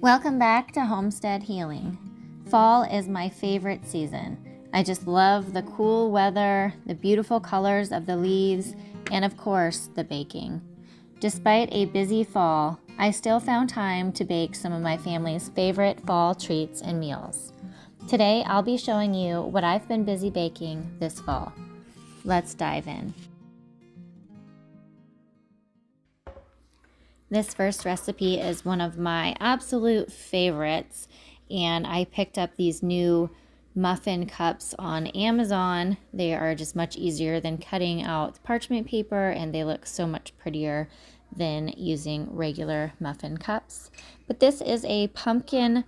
Welcome back to Homestead Healing. Fall is my favorite season. I just love the cool weather, the beautiful colors of the leaves, and of course, the baking. Despite a busy fall, I still found time to bake some of my family's favorite fall treats and meals. Today, I'll be showing you what I've been busy baking this fall. Let's dive in. This first recipe is one of my absolute favorites, and I picked up these new muffin cups on Amazon. They are just much easier than cutting out parchment paper, and they look so much prettier than using regular muffin cups. But this is a pumpkin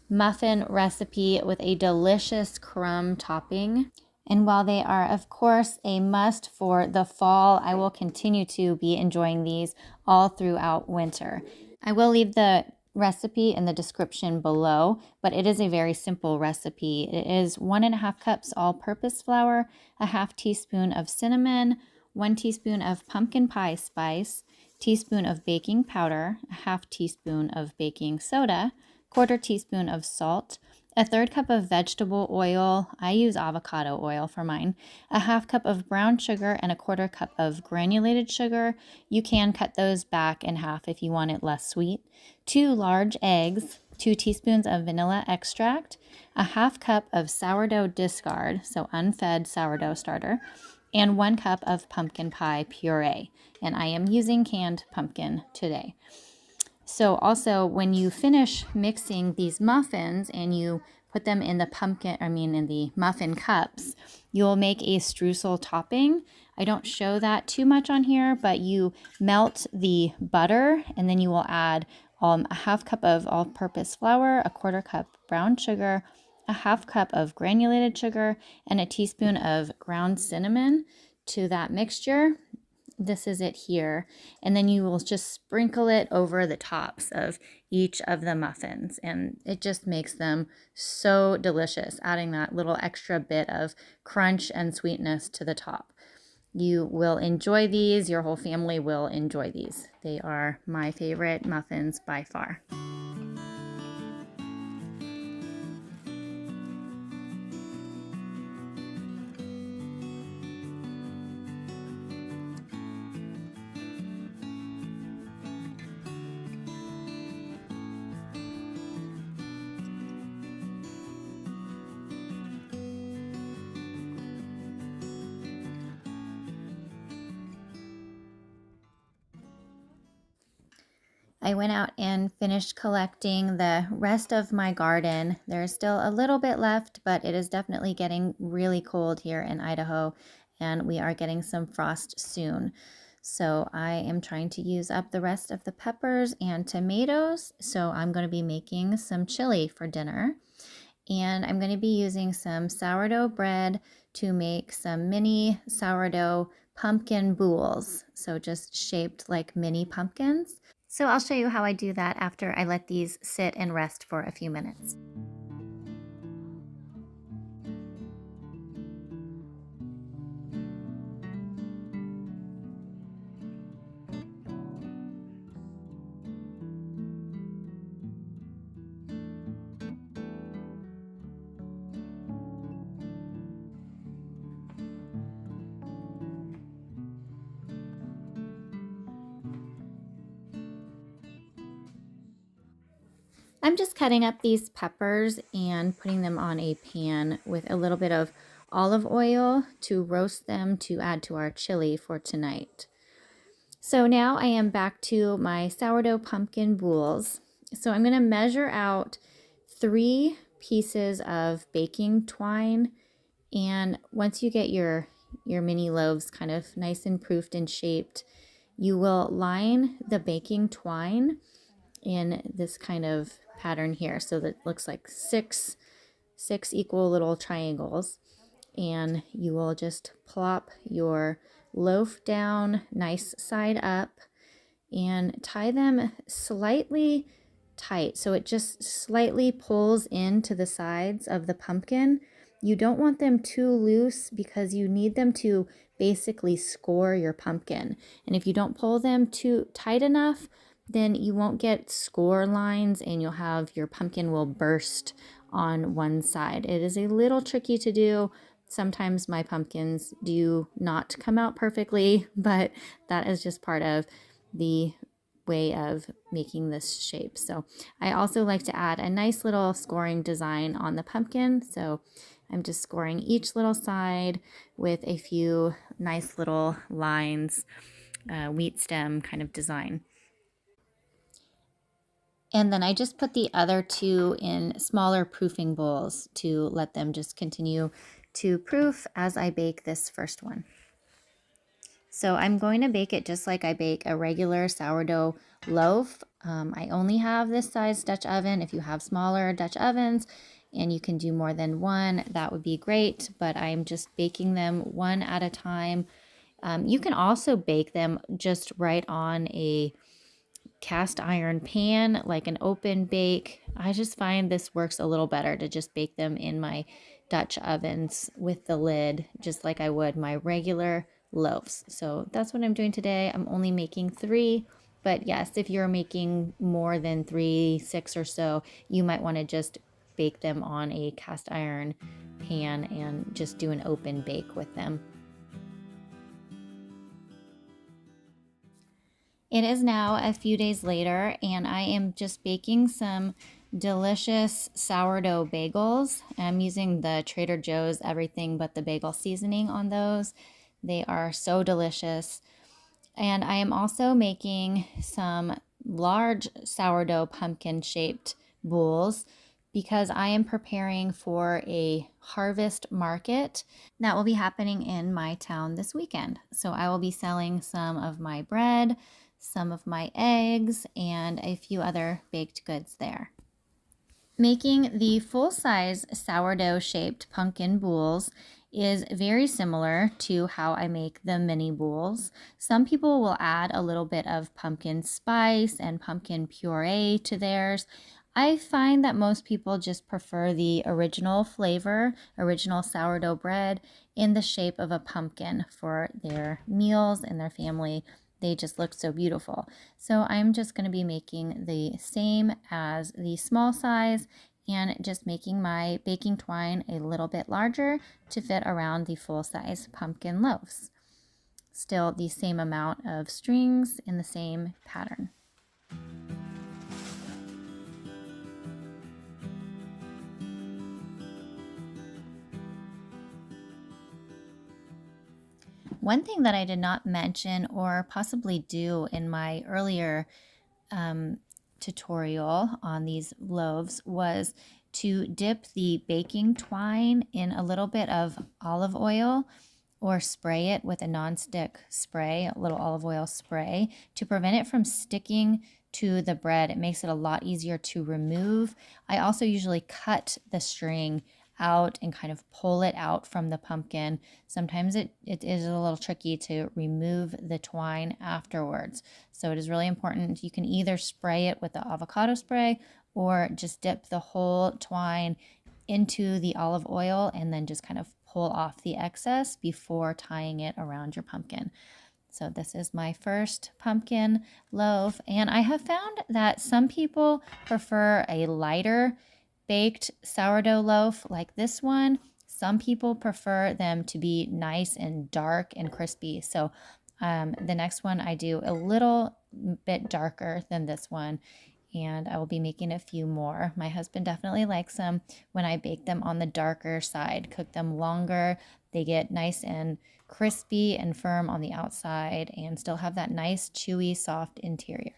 muffin recipe with a delicious crumb topping. And while they are, of course, a must for the fall, I will continue to be enjoying these all throughout winter. I will leave the recipe in the description below, but it is a very simple recipe. It is 1.5 cups all-purpose flour, a half teaspoon of cinnamon, 1 teaspoon of pumpkin pie spice, teaspoon of baking powder, a half teaspoon of baking soda, 1/4 teaspoon of salt, a 1/3 cup of vegetable oil, I use avocado oil for mine, a 1/2 cup of brown sugar, and a 1/4 cup of granulated sugar. You can cut those back in half if you want it less sweet. 2 large eggs, 2 teaspoons of vanilla extract, a 1/2 cup of sourdough discard, so unfed sourdough starter, and 1 cup of pumpkin pie puree. And I am using canned pumpkin today. So also, when you finish mixing these muffins and you put them in the muffin cups, you'll make a streusel topping. I don't show that too much on here, but you melt the butter and then you will add a 1/2 cup of all-purpose flour, a 1/4 cup brown sugar, a 1/2 cup of granulated sugar, and a teaspoon of ground cinnamon to that mixture. This is it here. And then you will just sprinkle it over the tops of each of the muffins. And it just makes them so delicious, adding that little extra bit of crunch and sweetness to the top. You will enjoy these. Your whole family will enjoy these. They are my favorite muffins by far. I went out and finished collecting the rest of my garden. There's still a little bit left, but it is definitely getting really cold here in Idaho, and we are getting some frost soon. So I am trying to use up the rest of the peppers and tomatoes. So I'm going to be making some chili for dinner. And I'm going to be using some sourdough bread to make some mini sourdough pumpkin boules. So just shaped like mini pumpkins. So I'll show you how I do that after I let these sit and rest for a few minutes. I'm just cutting up these peppers and putting them on a pan with a little bit of olive oil to roast them to add to our chili for tonight. So now I am back to my sourdough pumpkin boules. So I'm going to measure out 3 pieces of baking twine, and once you get your mini loaves kind of nice and proofed and shaped, you will line the baking twine in this kind of pattern here, so that it looks like six equal little triangles, and you will just plop your loaf down nice side up and tie them slightly tight so it just slightly pulls into the sides of the pumpkin. You don't want them too loose because you need them to basically score your pumpkin, and if you don't pull them too tight enough, then you won't get score lines and you'll have your pumpkin will burst on one side. It is a little tricky to do. Sometimes my pumpkins do not come out perfectly, but that is just part of the way of making this shape. So I also like to add a nice little scoring design on the pumpkin. So I'm just scoring each little side with a few nice little lines, wheat stem kind of design. And then I just put the other two in smaller proofing bowls to let them just continue to proof as I bake this first one. So I'm going to bake it just like I bake a regular sourdough loaf. I only have this size Dutch oven. If you have smaller Dutch ovens and you can do more than one, that would be great. But I'm just baking them one at a time. You can also bake them just right on a cast iron pan, like an open bake. I just find this works a little better to just bake them in my Dutch ovens with the lid, just like I would my regular loaves. So that's what I'm doing today. I'm only making 3, but yes, if you're making more than 3, 6 or so, you might want to just bake them on a cast iron pan and just do an open bake with them. It is now a few days later, and I am just baking some delicious sourdough bagels. I'm using the Trader Joe's everything but the bagel seasoning on those. They are so delicious. And I am also making some large sourdough pumpkin shaped boules because I am preparing for a harvest market that will be happening in my town this weekend. So I will be selling some of my bread, some of my eggs, and a few other baked goods there. Making the full-size sourdough shaped pumpkin boules is very similar to how I make the mini boules. Some people will add a little bit of pumpkin spice and pumpkin puree to theirs. I find that most people just prefer the original flavor, original sourdough bread in the shape of a pumpkin for their meals and their family. They just look so beautiful. So I'm just going to be making the same as the small size and just making my baking twine a little bit larger to fit around the full-size pumpkin loaves. Still the same amount of strings in the same pattern. One thing that I did not mention or possibly do in my earlier tutorial on these loaves was to dip the baking twine in a little bit of olive oil or spray it with a nonstick spray, a little olive oil spray, to prevent it from sticking to the bread. It makes it a lot easier to remove. I also usually cut the string out and kind of pull it out from the pumpkin. Sometimes it is a little tricky to remove the twine afterwards. So it is really important. You can either spray it with the avocado spray or just dip the whole twine into the olive oil and then just kind of pull off the excess before tying it around your pumpkin. So this is my first pumpkin loaf, and I have found that some people prefer a lighter baked sourdough loaf like this one. Some people prefer them to be nice and dark and crispy. So the next one I do a little bit darker than this one, and I will be making a few more. My husband definitely likes them when I bake them on the darker side, cook them longer. They get nice and crispy and firm on the outside and still have that nice chewy soft interior.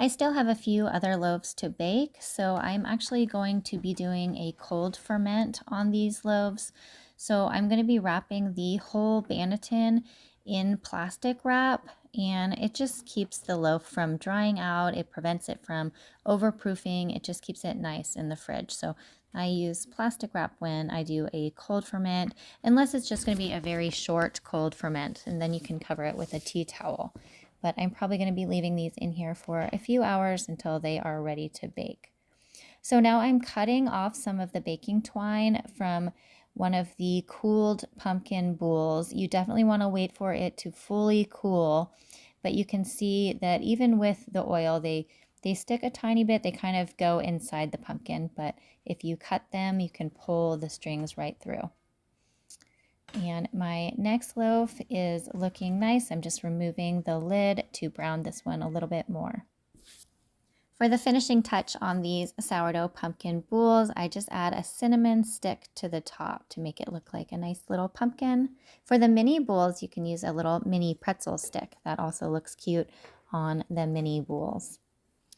I still have a few other loaves to bake, so I'm actually going to be doing a cold ferment on these loaves. So I'm going to be wrapping the whole banneton in plastic wrap, and it just keeps the loaf from drying out. It prevents it from overproofing. It just keeps it nice in the fridge. So I use plastic wrap when I do a cold ferment, unless it's just going to be a very short cold ferment, and then you can cover it with a tea towel. But I'm probably going to be leaving these in here for a few hours until they are ready to bake. So now I'm cutting off some of the baking twine from one of the cooled pumpkin boules. You definitely want to wait for it to fully cool, but you can see that even with the oil, they stick a tiny bit. They kind of go inside the pumpkin, but if you cut them, you can pull the strings right through. And my next loaf is looking nice. I'm just removing the lid to brown this one a little bit more. For the finishing touch on these sourdough pumpkin boules, I just add a cinnamon stick to the top to make it look like a nice little pumpkin. For the mini boules, you can use a little mini pretzel stick. That also looks cute on the mini boules.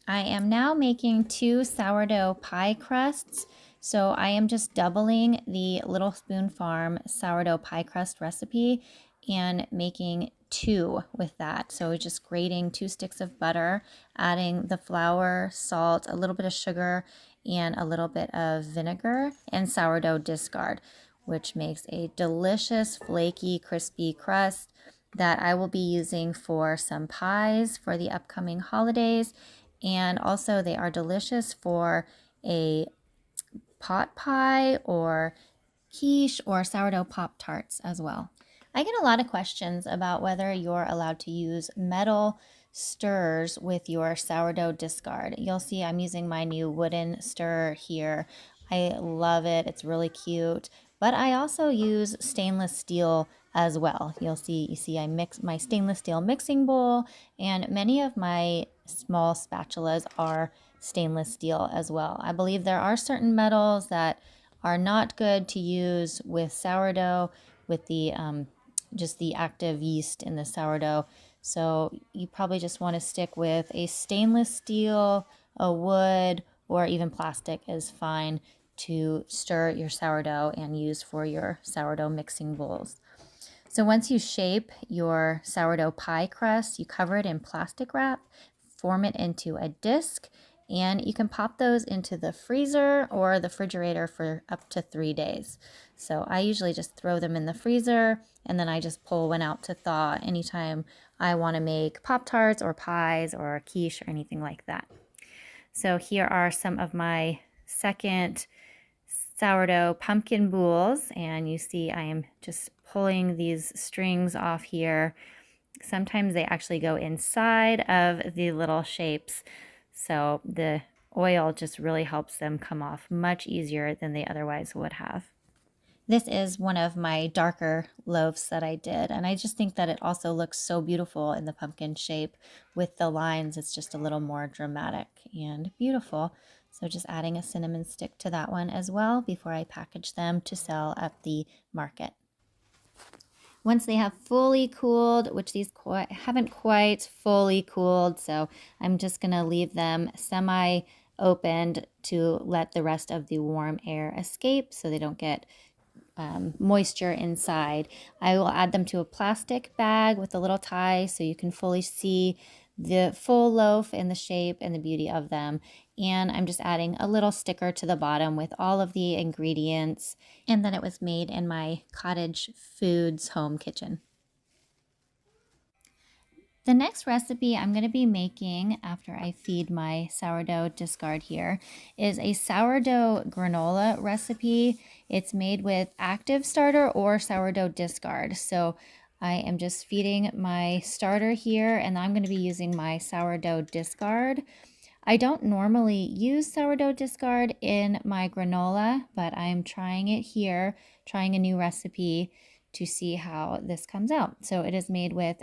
I am now making 2 sourdough pie crusts. So I am just doubling the Little Spoon Farm sourdough pie crust recipe and making 2 with that. So just grating 2 sticks of butter, adding the flour, salt, a little bit of sugar, and a little bit of vinegar and sourdough discard, which makes a delicious, flaky, crispy crust that I will be using for some pies for the upcoming holidays. And also they are delicious for a pot pie or quiche or sourdough pop tarts as well. I get a lot of questions about whether you're allowed to use metal stirrers with your sourdough discard. You'll see I'm using my new wooden stirrer here. I love it. It's really cute. But I also use stainless steel as well. You see I mix my stainless steel mixing bowl, and many of my small spatulas are stainless steel as well. I believe there are certain metals that are not good to use with sourdough, with the just the active yeast in the sourdough. So you probably just want to stick with a stainless steel, a wood, or even plastic is fine to stir your sourdough and use for your sourdough mixing bowls. So once you shape your sourdough pie crust, you cover it in plastic wrap, form it into a disc, and you can pop those into the freezer or the refrigerator for up to 3 days. So I usually just throw them in the freezer, and then I just pull one out to thaw anytime I want to make Pop-Tarts or pies or quiche or anything like that. So here are some of my second sourdough pumpkin boules, and you see I am just pulling these strings off here. Sometimes they actually go inside of the little shapes, so the oil just really helps them come off much easier than they otherwise would have. This is one of my darker loaves that I did, and I just think that it also looks so beautiful in the pumpkin shape with the lines. It's just a little more dramatic and beautiful. So just adding a cinnamon stick to that one as well before I package them to sell at the market. Once they have fully cooled, which these haven't quite fully cooled, so I'm just going to leave them semi-opened to let the rest of the warm air escape so they don't get moisture inside. I will add them to a plastic bag with a little tie so you can fully see the full loaf and the shape and the beauty of them. And I'm just adding a little sticker to the bottom with all of the ingredients, and then it was made in my Cottage Foods home kitchen. The next recipe I'm going to be making after I feed my sourdough discard here is a sourdough granola recipe. It's made with active starter or sourdough discard. So I am just feeding my starter here, and I'm going to be using my sourdough discard. I don't normally use sourdough discard in my granola, but I'm trying it here, trying a new recipe to see how this comes out. So it is made with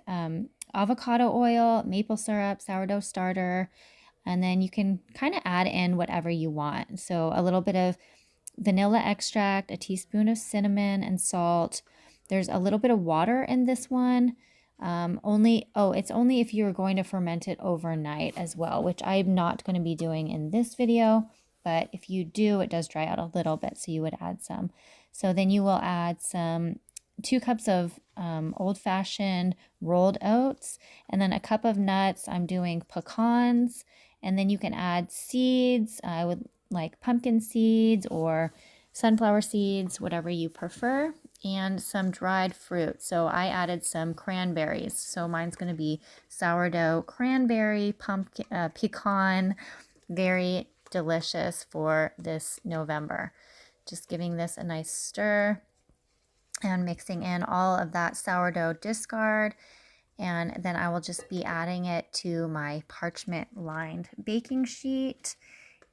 avocado oil, maple syrup, sourdough starter, and then you can kind of add in whatever you want. So a little bit of vanilla extract, a teaspoon of cinnamon and salt. There's a little bit of water in this one. It's only if you're going to ferment it overnight as well, which I'm not going to be doing in this video. But if you do, it does dry out a little bit, so you would add some. So then you will add 2 cups of old-fashioned rolled oats, and then a cup of nuts. I'm doing pecans, and then you can add seeds. I would like pumpkin seeds or sunflower seeds, whatever you prefer, and some dried fruit. So I added some cranberries. So mine's going to be sourdough, cranberry, pumpkin, pecan. Very delicious for this November. Just giving this a nice stir and mixing in all of that sourdough discard. And then I will just be adding it to my parchment lined baking sheet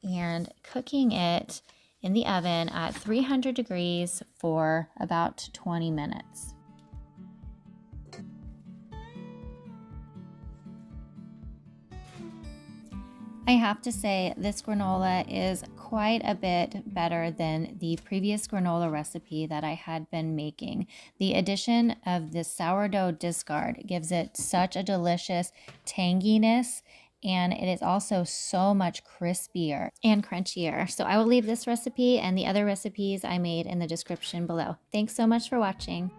and cooking it in the oven at 300 degrees for about 20 minutes. I have to say this granola is quite a bit better than the previous granola recipe that I had been making. The addition of the sourdough discard gives it such a delicious tanginess, and it is also so much crispier and crunchier. So I will leave this recipe and the other recipes I made in the description below. Thanks so much for watching.